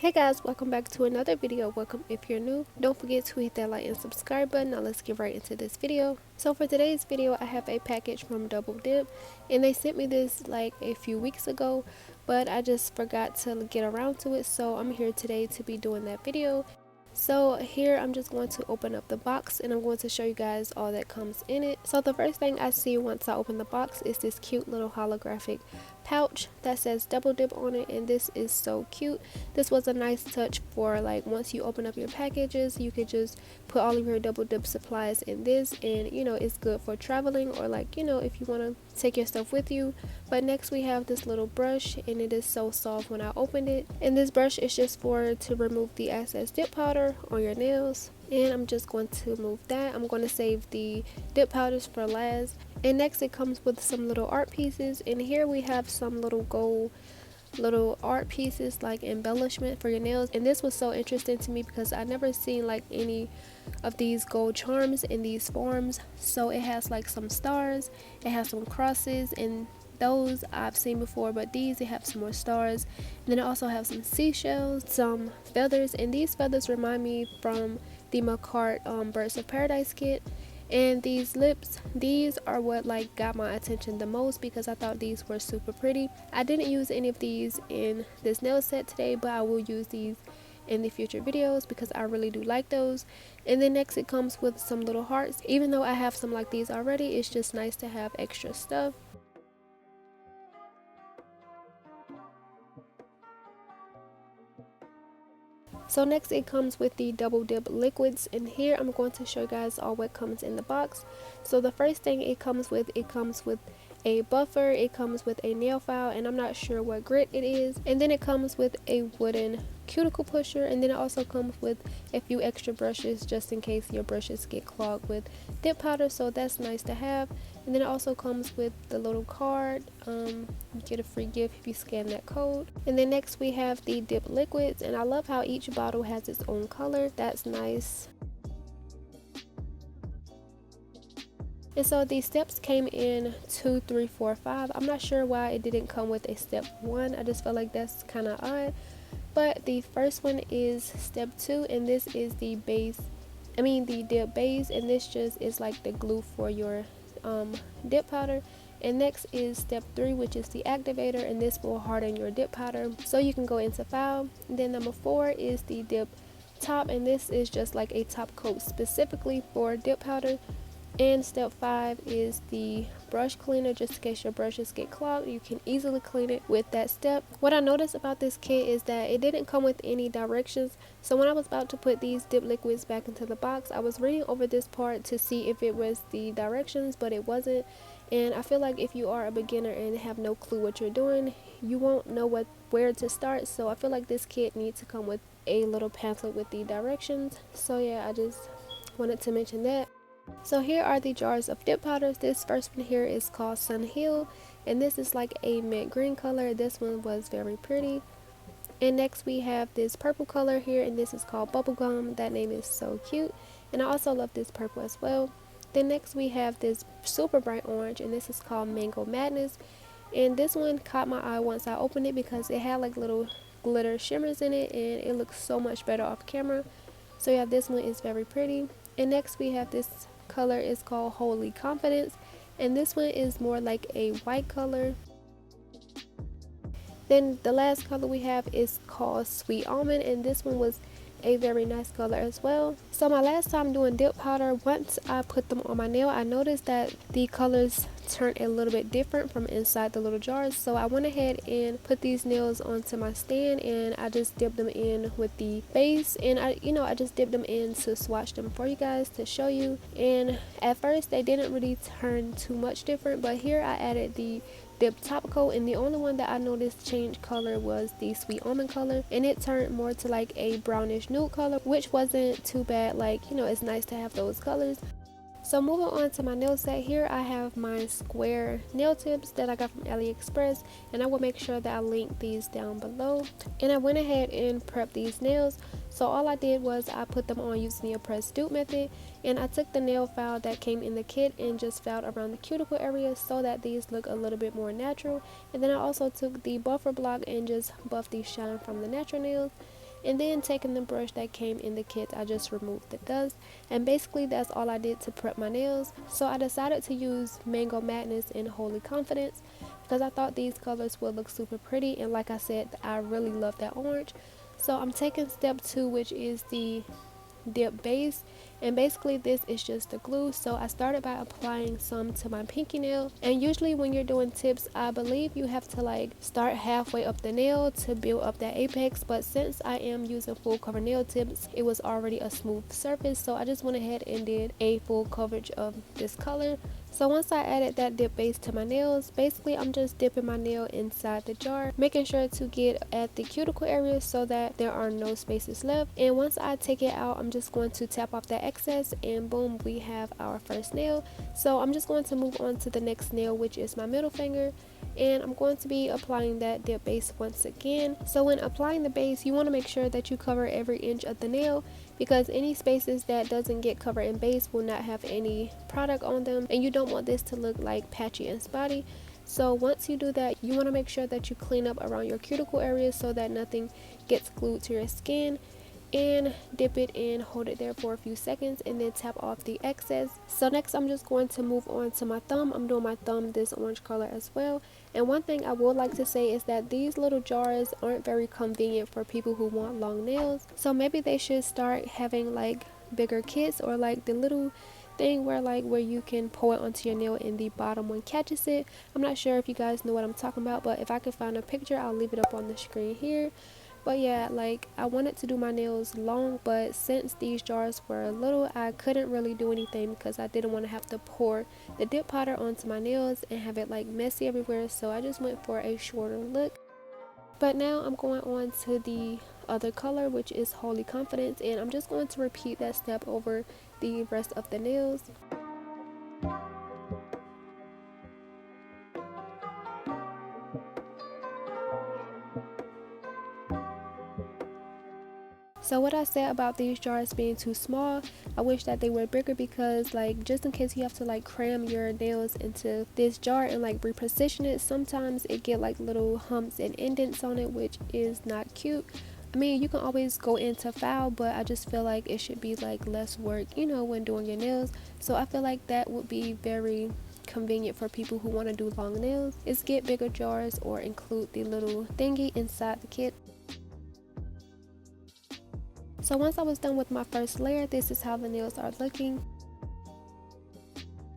Hey guys, welcome back to another video. Welcome if you're new. Don't forget to hit that like and subscribe button. Now let's get right into this video. So for today's video, I have a package from Double Dip, and they sent me this like a few weeks ago, but I just forgot to get around to it. So I'm here today to be doing that video. So here I'm just going to open up the box and I'm going to show you guys all that comes in it. So the first thing I see once I open the box is this cute little holographic pouch that says Double Dip on it, and this is so cute. This was a nice touch for like once you open up your packages, you could just put all of your Double Dip supplies in this, and you know it's good for traveling or like if you want to take your stuff with you. But next we have this little brush, and it is so soft when I opened it, and this brush is just for to remove the excess dip powder on your nails. And I'm just going to move that. I'm going to save the dip powders for last. And next it comes with some little art pieces, and here we have some little gold little art pieces like embellishment for your nails. And this was so interesting to me because I never seen like any of these gold charms in these forms. So it has like some stars, it has some crosses, and those I've seen before, but these they have some more stars. And then it also have some seashells, some feathers, and these feathers remind me from the Macart Birds of Paradise kit. And these lips, these are what like got my attention the most because I thought these were super pretty. I didn't use any of these in this nail set today, but I will use these in the future videos because I really do like those. And then next it comes with some little hearts. Even though I have some like these already, it's just nice to have extra stuff. So next it comes with the Double Dip liquids, and here I'm going to show you guys all what comes in the box. So the first thing it comes with a buffer, it comes with a nail file, and I'm not sure what grit it is, and then it comes with a wooden cuticle pusher, and then it also comes with a few extra brushes just in case your brushes get clogged with dip powder, so that's nice to have. And then it also comes with the little card. You get a free gift if you scan that code. And then next we have the dip liquids, and I love how each bottle has its own color. That's nice. And so these steps came in 2, 3, 4, 5. I'm not sure why it didn't come with a step 1. I just felt like that's kind of odd. But the first one is step 2, and this is the the dip base, and this just is like the glue for your dip powder. And next is step 3, which is the activator, and this will harden your dip powder so you can go into file. And then number 4 is the dip top, and this is just like a top coat specifically for dip powder. And step 5 is the brush cleaner, just in case your brushes get clogged. You can easily clean it with that step. What I noticed about this kit is that it didn't come with any directions. So when I was about to put these dip liquids back into the box, I was reading over this part to see if it was the directions, but it wasn't. And I feel like if you are a beginner and have no clue what you're doing, you won't know where to start. So I feel like this kit needs to come with a little pamphlet with the directions. So yeah, I just wanted to mention that. So here are the jars of dip powders. This first one here is called Sun Hill, and this is like a mint green color. This one was very pretty. And next we have this purple color here, and this is called Bubblegum. That name is so cute, and I also love this purple as well. Then next we have this super bright orange, and this is called Mango Madness. And this one caught my eye once I opened it because it had like little glitter shimmers in it, and it looks so much better off camera. So yeah, this one is very pretty. And next we have this color is called Holy Confidence, and this one is more like a white color. Then the last color we have is called Sweet Almond, and this one was a very nice color as well. So my last time doing dip powder, once I put them on my nail, I noticed that the colors turned a little bit different from inside the little jars. So I went ahead and put these nails onto my stand, and I just dipped them in with the base, and I just dipped them in to swatch them for you guys to show you. And at first they didn't really turn too much different, but here I added the dip top coat, and the only one that I noticed change color was the Sweet Almond color, and it turned more to like a brownish nude color, which wasn't too bad. Like it's nice to have those colors. So moving on to my nail set, here I have my square nail tips that I got from AliExpress, and I will make sure that I link these down below. And I went ahead and prepped these nails. So all I did was I put them on using the press dupe method, and I took the nail file that came in the kit and just filed around the cuticle area so that these look a little bit more natural. And then I also took the buffer block and just buffed the shine from the natural nails. And then taking the brush that came in the kit, I just removed the dust. And basically that's all I did to prep my nails. So I decided to use Mango Madness and Holy Confidence because I thought these colors would look super pretty, and like I said, I really love that orange. So I'm taking step 2, which is the dip base, and basically this is just the glue. So I started by applying some to my pinky nail, and usually when you're doing tips, I believe you have to like start halfway up the nail to build up that apex, but since I am using full cover nail tips, it was already a smooth surface, so I just went ahead and did a full coverage of this color. So once I added that dip base to my nails, basically I'm just dipping my nail inside the jar, making sure to get at the cuticle area so that there are no spaces left. And once I take it out, I'm just going to tap off that excess, and boom, we have our first nail. So I'm just going to move on to the next nail, which is my middle finger, and I'm going to be applying that dip base once again. So when applying the base, you want to make sure that you cover every inch of the nail, because any spaces that doesn't get covered in base will not have any product on them, and you don't want this to look like patchy and spotty. So once you do that, you want to make sure that you clean up around your cuticle area so that nothing gets glued to your skin, and dip it in, hold it there for a few seconds, and then tap off the excess. So next I'm just going to move on to my thumb. I'm doing my thumb this orange color as well. And one thing I would like to say is that these little jars aren't very convenient for people who want long nails, so maybe they should start having like bigger kits, or like the little thing where you can pour it onto your nail and the bottom one catches it. I'm not sure if you guys know what I'm talking about, but if I can find a picture, I'll leave it up on the screen here. But yeah, like I wanted to do my nails long, but since these jars were little, I couldn't really do anything because I didn't want to have to pour the dip powder onto my nails and have it like messy everywhere, so I just went for a shorter look. But now I'm going on to the other color, which is Holy Confidence, and I'm just going to repeat that step over the rest of the nails. So what I said about these jars being too small, I wish that they were bigger, because like just in case you have to like cram your nails into this jar and like reposition it, sometimes it get like little humps and indents on it, which is not cute. I mean, you can always go into file, but I just feel like it should be like less work, when doing your nails. So I feel like that would be very convenient for people who want to do long nails, is get bigger jars or include the little thingy inside the kit. So once I was done with my first layer, this is how the nails are looking.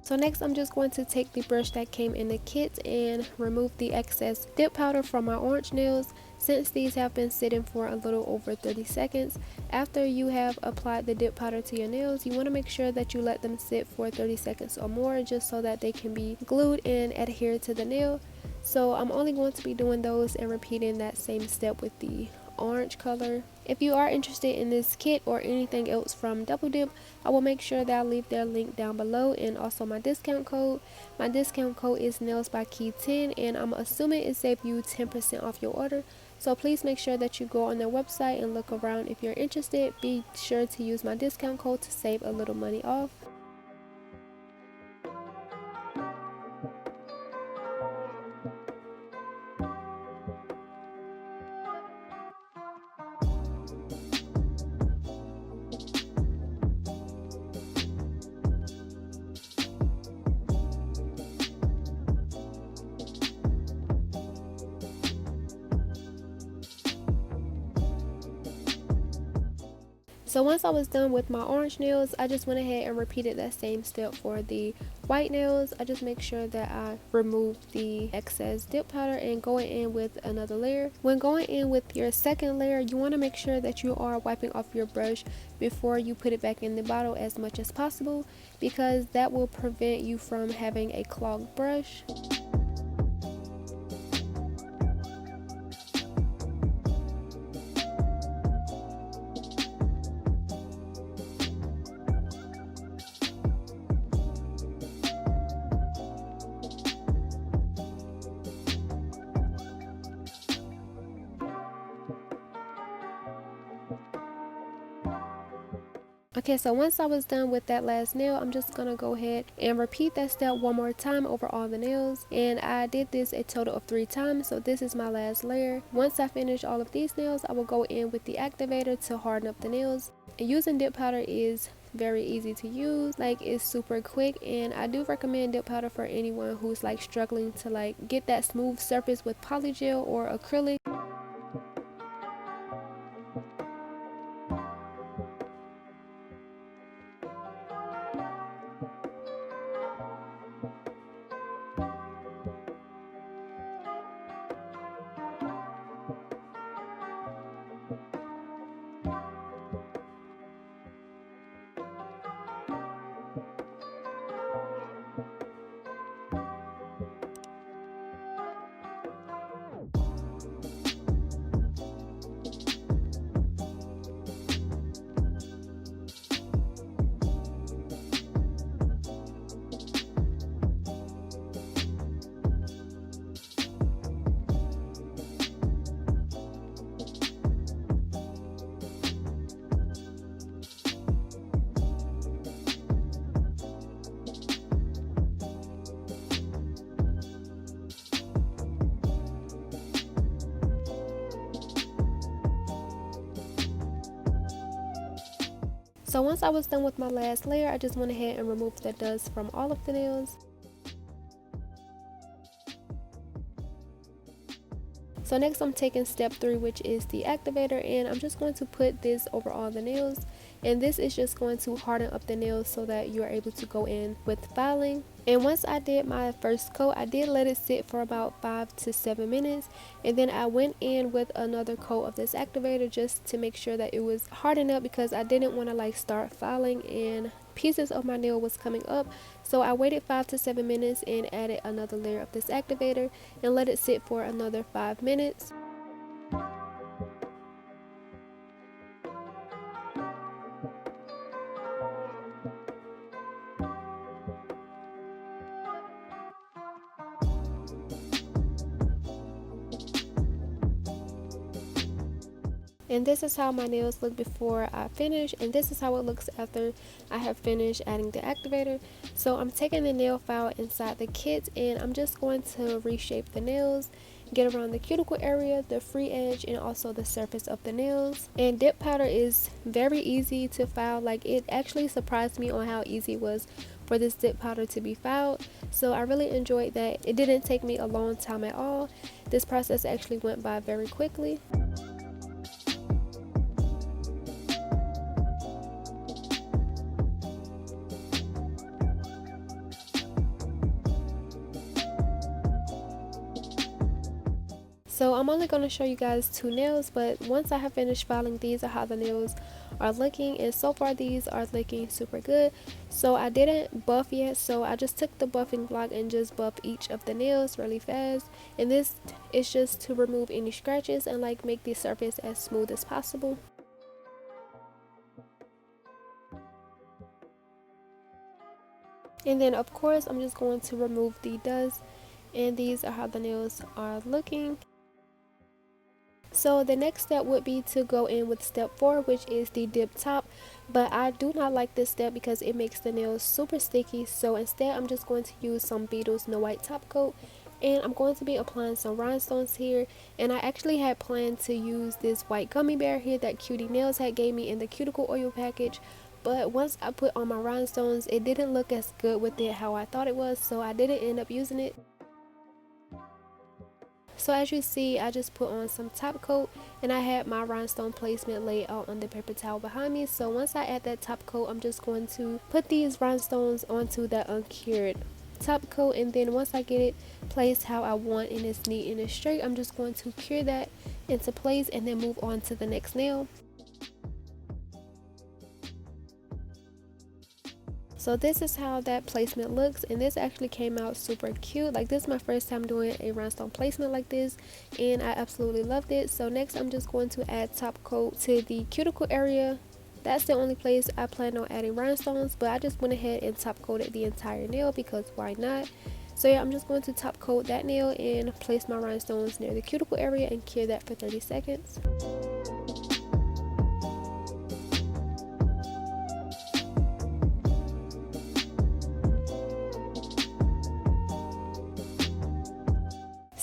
So next I'm just going to take the brush that came in the kit and remove the excess dip powder from my orange nails, since these have been sitting for a little over 30 seconds. After you have applied the dip powder to your nails, you want to make sure that you let them sit for 30 seconds or more, just so that they can be glued and adhere to the nail. So I'm only going to be doing those and repeating that same step with the orange color. If you are interested in this kit or anything else from Double Dip, I will make sure that I'll leave their link down below, and also my discount code. My discount code is nails by key 10, and I'm assuming it saves you 10% off your order. So please make sure that you go on their website and look around if you're interested. Be sure to use my discount code to save a little money off. So once I was done with my orange nails, I just went ahead and repeated that same step for the white nails. I just make sure that I remove the excess dip powder and going in with another layer. When going in with your second layer, you want to make sure that you are wiping off your brush before you put it back in the bottle as much as possible, because that will prevent you from having a clogged brush. Okay, so once I was done with that last nail, I'm just gonna go ahead and repeat that step one more time over all the nails. And I did this a total of 3 times, so this is my last layer. Once I finish all of these nails, I will go in with the activator to harden up the nails. And using dip powder is very easy to use, like it's super quick, and I do recommend dip powder for anyone who's like struggling to like get that smooth surface with polygel or acrylic. So once I was done with my last layer, I just went ahead and removed the dust from all of the nails. So next I'm taking step 3, which is the activator, and I'm just going to put this over all the nails, and this is just going to harden up the nails so that you're able to go in with filing. And once I did my first coat, I did let it sit for about 5 to 7 minutes, and then I went in with another coat of this activator just to make sure that it was hardened up, because I didn't want to like start filing and pieces of my nail was coming up. So I waited 5 to 7 minutes and added another layer of this activator and let it sit for another 5 minutes. And this is how my nails look before I finish, and this is how it looks after I have finished adding the activator. So I'm taking the nail file inside the kit, and I'm just going to reshape the nails, get around the cuticle area, the free edge, and also the surface of the nails. And dip powder is very easy to file. Like, it actually surprised me on how easy it was for this dip powder to be filed. So I really enjoyed that. It didn't take me a long time at all. This process actually went by very quickly. So I'm only going to show you guys 2 nails, but once I have finished filing, these are how the nails are looking, and so far these are looking super good. So I didn't buff yet, so I just took the buffing block and just buffed each of the nails really fast, and this is just to remove any scratches and like make the surface as smooth as possible. And then of course I'm just going to remove the dust, and these are how the nails are looking. So the next step would be to go in with step 4, which is the dip top, but I do not like this step because it makes the nails super sticky. So instead I'm just going to use some Beetles No White top coat, and I'm going to be applying some rhinestones here. And I actually had planned to use this white gummy bear here that Cutie Nails had gave me in the cuticle oil package, but once I put on my rhinestones, it didn't look as good with it how I thought it was, so I didn't end up using it. So as you see, I just put on some top coat, and I had my rhinestone placement laid out on the paper towel behind me. So once I add that top coat, I'm just going to put these rhinestones onto that uncured top coat, and then once I get it placed how I want and it's neat and it's straight, I'm just going to cure that into place and then move on to the next nail. So this is how that placement looks, and this actually came out super cute. Like, this is my first time doing a rhinestone placement like this, and I absolutely loved it. So next I'm just going to add top coat to the cuticle area. That's the only place I plan on adding rhinestones, but I just went ahead and top coated the entire nail because why not. So yeah, I'm just going to top coat that nail and place my rhinestones near the cuticle area and cure that for 30 seconds.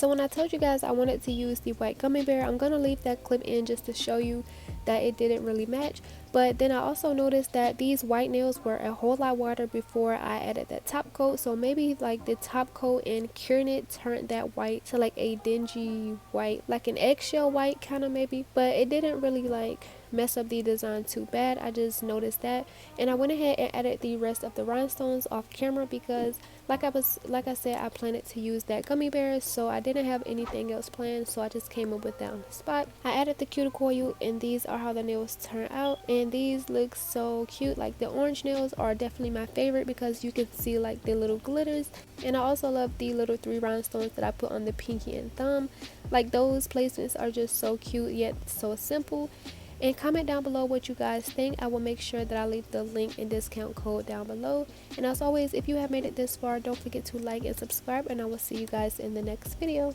So when I told you guys I wanted to use the white gummy bear, I'm going to leave that clip in just to show you that it didn't really match. But then I also noticed that these white nails were a whole lot whiter before I added that top coat. So maybe like the top coat and curing it turned that white to like a dingy white, like an eggshell white kind of maybe. But it didn't really like mess up the design too bad. I just noticed that, and I went ahead and added the rest of the rhinestones off camera because like I said, I planned to use that gummy bear, so I didn't have anything else planned, so I just came up with that on the spot. I added the cuticle oil, and these are how the nails turn out, and these look so cute. Like the orange nails are definitely my favorite because you can see like the little glitters, and I also love the little 3 rhinestones that I put on the pinky and thumb. Like those placements are just so cute yet so simple. And comment down below what you guys think. I will make sure that I leave the link and discount code down below. And as always, if you have made it this far, don't forget to like and subscribe, and I will see you guys in the next video.